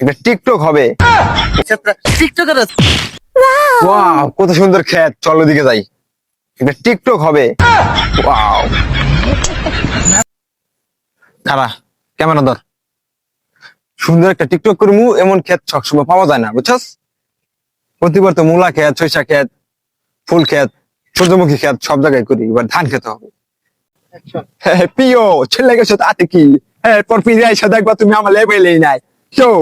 এটা টিকটক হবে। টিকটকের ওয়াও, কত সুন্দর ক্ষেত, চলো দিকে যাই। এটা টিকটক হবে। ওয়াও, খারা ক্যামেরা ধর। সুন্দর একটা টিকটক করমু, এমন ক্ষেত সবসময় পাওয়া যায় না, বুঝছস? প্রতিবার তো মূলা ক্ষেত, সরিষা ক্ষেত, ফুল ক্ষেত, সূর্যমুখী ক্ষেত সব জায়গায় করি, এবার ধান খেতে হবে। হ্যাঁ প্রিয় ছেলে গেছো তাতে কি, হ্যাঁ পর ফিরে এসে দেখবা তুমি আমার লেভেলেই নাই। কেউ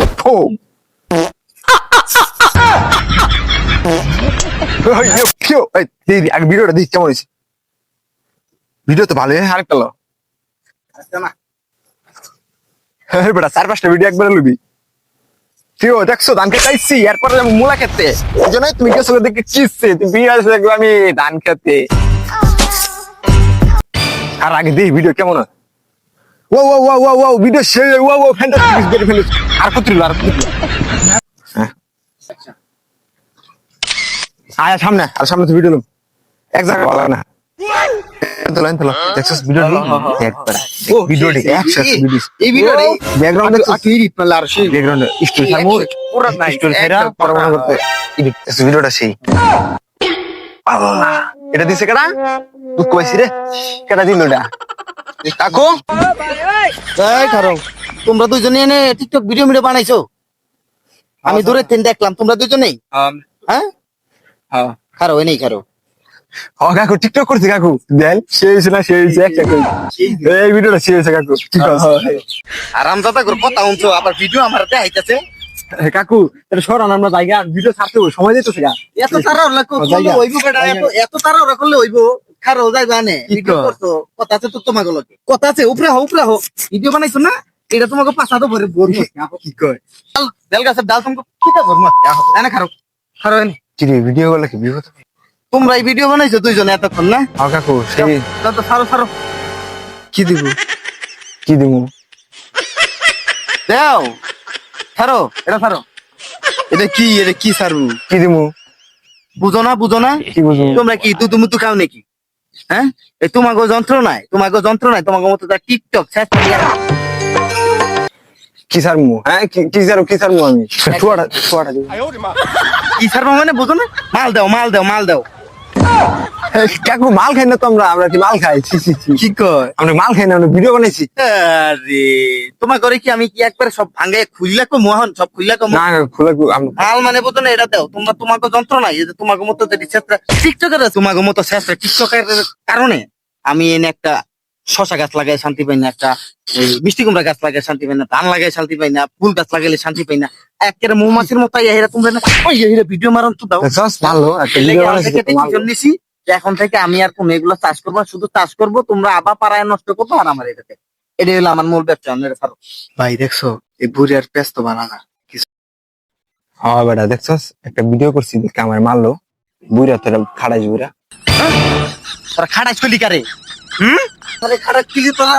ভিডিওটা দিস কেমন হয়েছে? ভিডিও তো ভালো, হ্যাঁ আরেকটা লো। হ্যাঁ বেটা 4-5টা ভিডিও একবারে লুবি। কেউ দেখছো ধান খেতে আইসি, এরপরে যাবো মূলা খেতে, এই জন্যই তুমি গেছো দেখে চিসছে, তুমি বিয়ে আসে দেখবো আমি ধান খেতে। আর আগে দিই ভিডিও কেমন হয়। ও ও ও ও ও ভিডিও সেই ও ও ফ্যান্টাস্টিক ভেরি ফ্যান্টাস্টিক। আর কত আর হ্যাঁ আয় সামনে, আর সামনে তো ভিডিও লুম এক জায়গা ভালো না। তো লাইন তো দেখছস ভিডিও একবার ভিডিওটি একসাথে ভিডিও এই ভিডিওটা ব্যাকগ্রাউন্ডে তুই রিপ মারলে আর সেই ব্যাকগ্রাউন্ডে স্টোরি থাকবো, পুরো নাই স্টোরি ফেরা পরমাণু করতে এডিট ভিডিওটা সেই। এটা দিছে কেডা? দুঃখ পাইছি রে, কেডা দিল এটা? কাকু এই খারো, তোমরা দুইজনে এনে টিকটক ভিডিও বানাইছো? আমি দূরে থেকে দেখলাম তোমরা দুইজনেই। হ্যাঁ হ্যাঁ খারো এনেই খারো। ও কাকু টিকটক করছে কাকু, দেন সেই হইছে না, সেই হইছে একটা কই এই ভিডিওটা সেই হইছে কাকু, ঠিক আছে। আরাম দাদা করে কথা শুনছো, আবার ভিডিও আমার দেখাইতেছে। কাকু এটা সরান, আমরা জায়গা ভিডিও ছাড়তে হবে, সময় দিতেছে গা। এত তারা করলে হইব বেটা, এত তারা করলে হইব। খারো যাইবা নে ভিডিও করছো, কথা আছে তো তোমাকে লগে, কথা আছে। উপরে হো ভিডিও বানাইছো না, এটা তোমাকে পাছাতো ভরে ভর কি কয় ডাল গাছের ডাল তোমাকে কি কা ভর এনে খারো খারো এনে। কি রে ভিডিও গুলো কি বিপদ? তোমরা এই ভিডিও বানাইছো দুইজনে এতক্ষণ না? হ্যাঁ কাকু সেই তো ছাড়ো ছাড়ো। কি দিব, কি দিব? দেও ছাড়ো, এটা ছাড়ো। এটা কি ছাড়বো? কি দিব? বুঝো না কি বুঝবো? তোমরা কি দুধু মুতু খাও নাকি? হ্যাঁ এই তোমাকে যন্ত্র নাই, তোমাকে মতো টিকটক কি ছাড়মু? হ্যাঁ কি ছাড়মু আমি? ছোয়াটা দিব। কি ছাড়বো মানে বুঝো না? মাল দাও। কাকু মাল খাই না তো, আমরা কি মাল খাই? ছি ছি ছি, কি কয়? আমরা মাল খাই না, আমরা ভিডিও বানাইছি। আরে তোমার করে কি আমি কি একবারে সব ভাঙ্গে খুইলা কো মোহন, সব খুইলা কো না খোলা মাল মানে বুঝো না? এটা দাও তোমাকে যন্ত্র নাই, এই যে তোমাকে মতো টিকটকের তোমাকে মতো শেষরা টিকটকের কারণে আমি এনে একটা শশা গাছ লাগাই শান্তি পাই না, একটা এই মিষ্টি কুমড়া গাছ লাগাই শান্তি পাই না, ধান লাগাই শান্তি পাই না, ফুল গাছ লাগাইলে শান্তি পাই না। একেবারে মৌমাছির মতো এরা তোমরা না ওই এরা ভিডিও মারন তো দাও। ভালো একটা ভিডিও বানাইছি। নিছি যে এখন থেকে আমি আর কোন এগুলো চাষ করবো, শুধু চাষ করবো, তোমরা আবার পাড়ায় নষ্ট করবো আর আমার এটাতে। এটা হলো আমার মূল ব্যবসা। ভাই দেখছো এই বুড়ি আর পেস্ত বানানা কিছু। হ্যাঁ বেটা দেখছস একটা ভিডিও করছি, দেখে আমার মারলো বুড়া, তোরা খাড়াইস বুড়া। তোরা খাড়াই চলি কারে? খাড়া কি তোরা